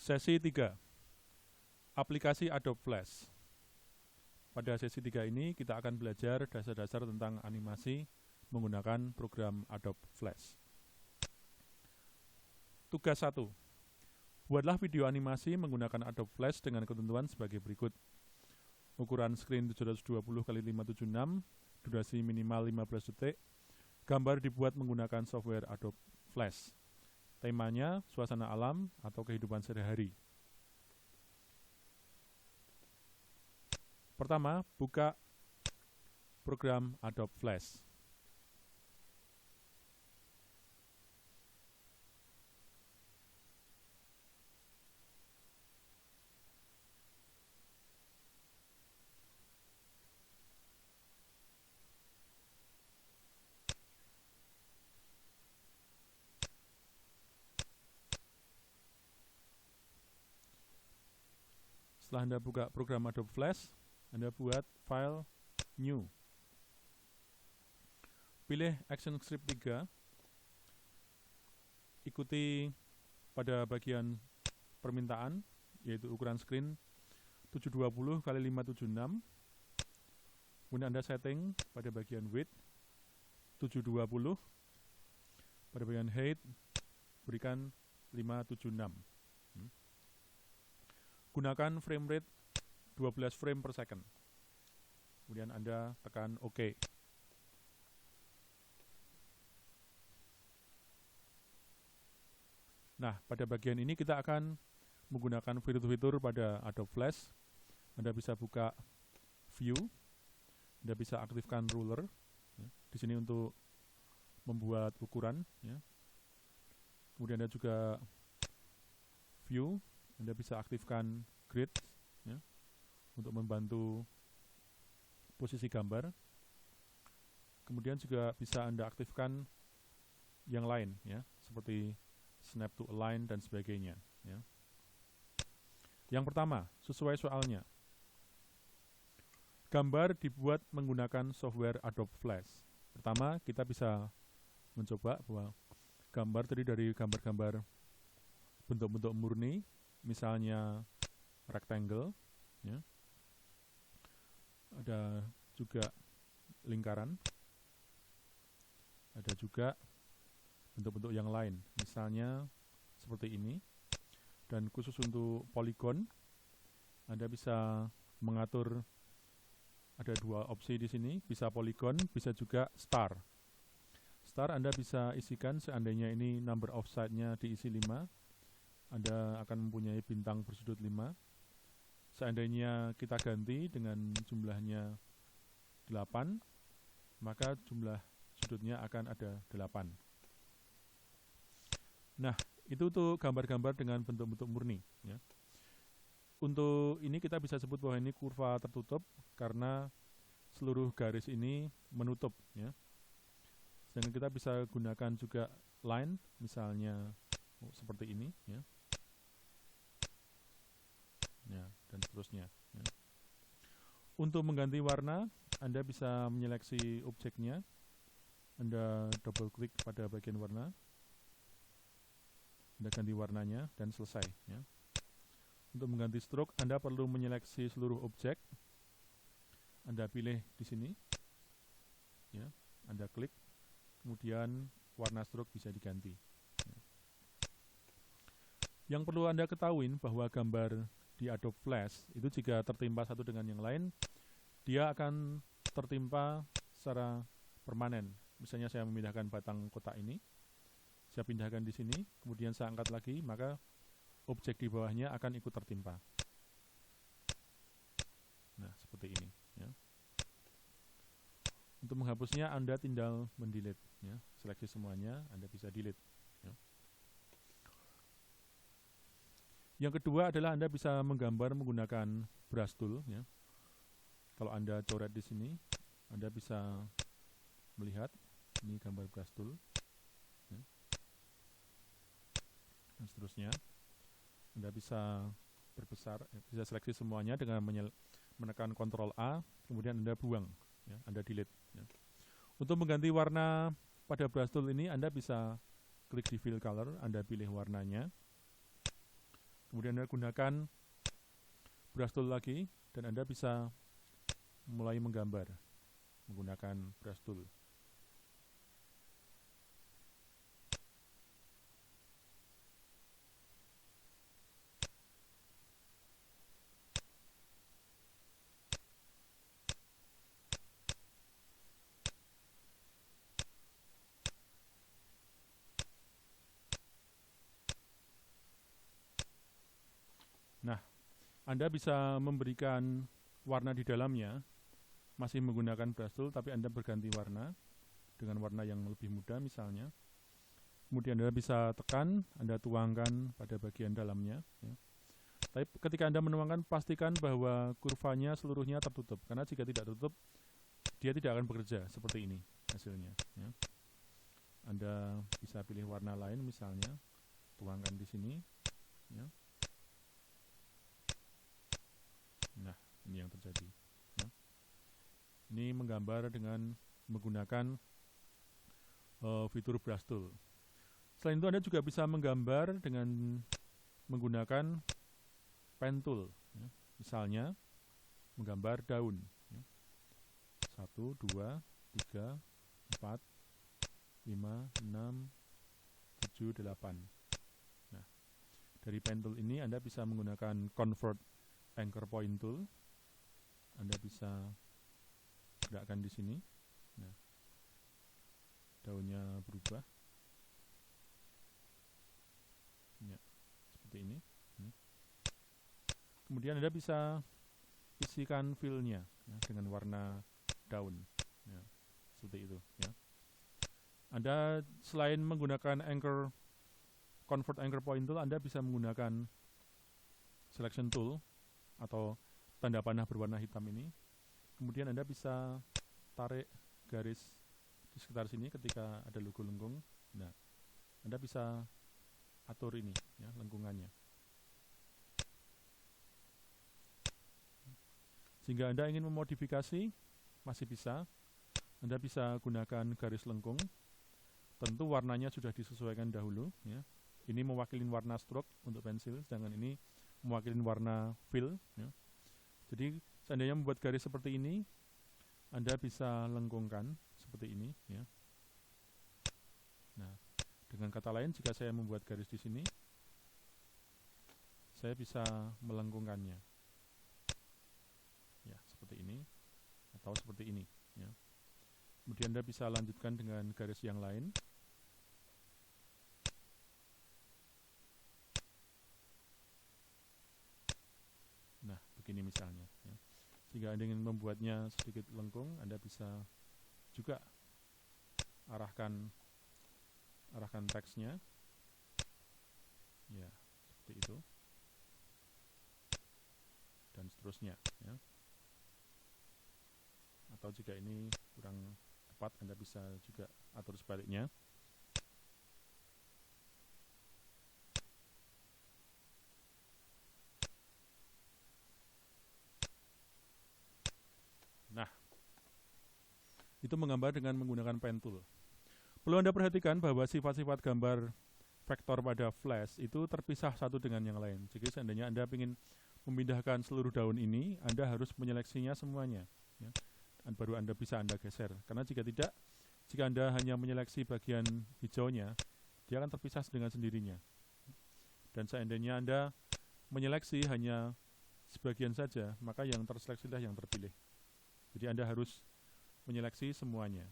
Sesi 3, aplikasi Adobe Flash. Pada sesi 3 ini kita akan belajar dasar-dasar tentang animasi menggunakan program Adobe Flash. Tugas 1. Buatlah video animasi menggunakan Adobe Flash dengan ketentuan sebagai berikut. Ukuran screen 720x576, durasi minimal 15 detik. Gambar dibuat menggunakan software Adobe Flash. Temanya suasana alam atau kehidupan sehari-hari. Pertama, buka program Adobe Flash. Setelah Anda buka program Adobe Flash, Anda buat file New. Pilih Action Script 3. Ikuti pada bagian permintaan, yaitu ukuran screen 720x576. Kemudian Anda setting pada bagian width 720. Pada bagian height berikan 576. Gunakan frame rate 12 frame per second. Kemudian Anda tekan OK. Nah, pada bagian ini kita akan menggunakan fitur-fitur pada Adobe Flash. Anda bisa buka View. Anda bisa aktifkan ruler. Di sini untuk membuat ukuran. Kemudian Anda juga View. Anda bisa aktifkan grid untuk membantu posisi gambar. Kemudian juga bisa Anda aktifkan yang lain, seperti snap to align dan sebagainya. Yang pertama, sesuai soalnya. Gambar dibuat menggunakan software Adobe Flash. Pertama, kita bisa mencoba bahwa gambar tadi dari gambar-gambar bentuk-bentuk murni, misalnya rectangle, ada juga lingkaran, ada juga bentuk-bentuk yang lain, misalnya seperti ini. Dan khusus untuk polygon, Anda bisa mengatur, ada dua opsi di sini, bisa polygon, bisa juga star. Star Anda bisa isikan seandainya ini number of side-nya diisi 5. Anda akan mempunyai bintang bersudut 5. Seandainya kita ganti dengan jumlahnya 8, maka jumlah sudutnya akan ada 8. Nah, itu untuk gambar-gambar dengan bentuk-bentuk murni. Untuk ini kita bisa sebut bahwa ini kurva tertutup karena seluruh garis ini menutup. Dan kita bisa gunakan juga line, misalnya seperti ini, dan seterusnya. Untuk mengganti warna, Anda bisa menyeleksi objeknya. Anda double klik pada bagian warna, Anda ganti warnanya dan selesai. Untuk mengganti stroke, Anda perlu menyeleksi seluruh objek. Anda pilih di sini, Anda klik, kemudian warna stroke bisa diganti. Yang perlu Anda ketahui bahwa gambar di Adobe Flash itu jika tertimpa satu dengan yang lain, dia akan tertimpa secara permanen. Misalnya saya memindahkan batang kotak ini, saya pindahkan di sini, kemudian saya angkat lagi, maka objek di bawahnya akan ikut tertimpa. Nah, seperti ini. Untuk menghapusnya, Anda tinggal mendelete. Seleksi semuanya, Anda bisa delete. Yang kedua adalah Anda bisa menggambar menggunakan brush tool. Kalau Anda coret di sini, Anda bisa melihat ini gambar brush tool, dan seterusnya. Anda bisa berbesar, bisa seleksi semuanya dengan menekan Ctrl A, kemudian Anda buang, Anda delete. Untuk mengganti warna pada brush tool ini, Anda bisa klik di fill color, Anda pilih warnanya. Kemudian Anda gunakan brush tool lagi dan Anda bisa mulai menggambar menggunakan brush tool. Nah, Anda bisa memberikan warna di dalamnya masih menggunakan brush tool, tapi Anda berganti warna dengan warna yang lebih muda misalnya. Kemudian Anda bisa tekan, Anda tuangkan pada bagian dalamnya. Ya. Tapi ketika Anda menuangkan, pastikan bahwa kurvanya seluruhnya tertutup, karena jika tidak tertutup, dia tidak akan bekerja seperti ini hasilnya. Ya. Anda bisa pilih warna lain misalnya, tuangkan di sini. Ya. Nah, ini yang terjadi. Ya. Ini menggambar dengan menggunakan fitur brush tool. Selain itu Anda juga bisa menggambar dengan menggunakan pen tool. Ya. Misalnya menggambar daun. Ya. 1, 2, 3, 4, 5, 6, 7, 8. Nah, dari pen tool ini Anda bisa menggunakan convert anchor point tool. Anda bisa gerakkan di sini. Nah, daunnya berubah. Ya, seperti ini. Kemudian Anda bisa isikan fill-nya ya, dengan warna daun. Ya, seperti itu. Ya. Anda selain menggunakan convert anchor point tool, Anda bisa menggunakan selection tool atau tanda panah berwarna hitam ini. Kemudian Anda bisa tarik garis di sekitar sini ketika ada logo lengkung. Nah, Anda bisa atur ini ya, lengkungannya. Jika Anda ingin memodifikasi, masih bisa. Anda bisa gunakan garis lengkung. Tentu warnanya sudah disesuaikan dahulu. Ya. Ini mewakili warna stroke untuk pensil, sedangkan ini mewakili warna fill. Ya. Jadi seandainya membuat garis seperti ini, Anda bisa lengkungkan seperti ini. Ya. Nah, dengan kata lain, jika saya membuat garis di sini, saya bisa melengkungkannya. Ya, seperti ini atau seperti ini. Ya. Kemudian Anda bisa lanjutkan dengan garis yang lain. Nah, begini misalnya. Ya. Jika Anda ingin membuatnya sedikit lengkung, Anda bisa juga arahkan teksnya. Ya, seperti itu. Dan seterusnya. Ya. Atau jika ini kurang tepat, Anda bisa juga atur sebaliknya. Nah, itu menggambar dengan menggunakan pen tool. Perlu Anda perhatikan bahwa sifat-sifat gambar vektor pada flash itu terpisah satu dengan yang lain. Jadi seandainya Anda ingin memindahkan seluruh daun ini, Anda harus menyeleksinya semuanya. Ya. Dan baru Anda bisa Anda geser. Karena jika tidak, jika Anda hanya menyeleksi bagian hijaunya, dia akan terpisah dengan sendirinya. Dan seandainya Anda menyeleksi hanya sebagian saja, maka yang terseleksilah yang terpilih. Jadi Anda harus menyeleksi semuanya.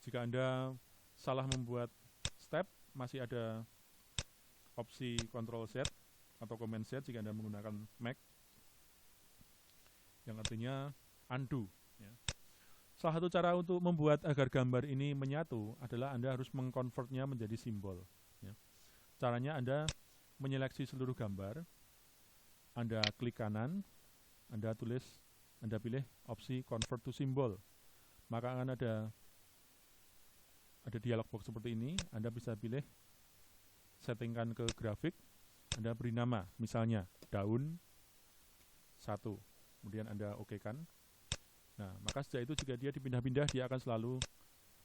Jika Anda salah membuat step, masih ada opsi Ctrl Z atau Command Z jika Anda menggunakan Mac, yang artinya undo. Ya. Salah satu cara untuk membuat agar gambar ini menyatu adalah Anda harus mengkonvertnya menjadi simbol. Ya. Caranya Anda menyeleksi seluruh gambar, Anda klik kanan, Anda pilih opsi Convert to Symbol. Maka akan ada dialog box seperti ini. Anda bisa pilih, settingkan ke grafik, Anda beri nama, misalnya daun 1. Kemudian Anda oke-kan. Nah, maka sejak itu jika dia dipindah-pindah, dia akan selalu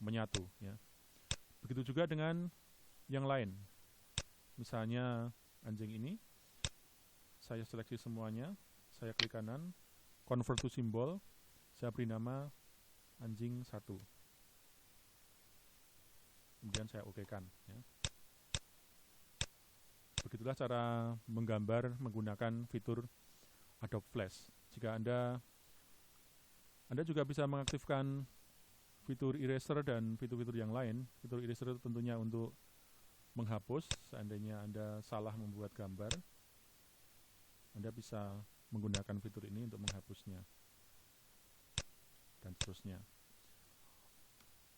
menyatu. Ya. Begitu juga dengan yang lain. Misalnya anjing ini. Saya seleksi semuanya, saya klik kanan, convert to symbol, saya beri nama anjing 1. Kemudian saya OK-kan. Ya. Begitulah cara menggambar menggunakan fitur Adobe Flash. Jika Anda juga bisa mengaktifkan fitur eraser dan fitur-fitur yang lain. Fitur eraser itu tentunya untuk menghapus. Seandainya Anda salah membuat gambar, Anda bisa menggunakan fitur ini untuk menghapusnya. Dan seterusnya.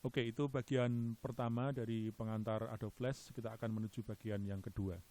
Oke, itu bagian pertama dari pengantar Adobe Flash. Kita akan menuju bagian yang kedua.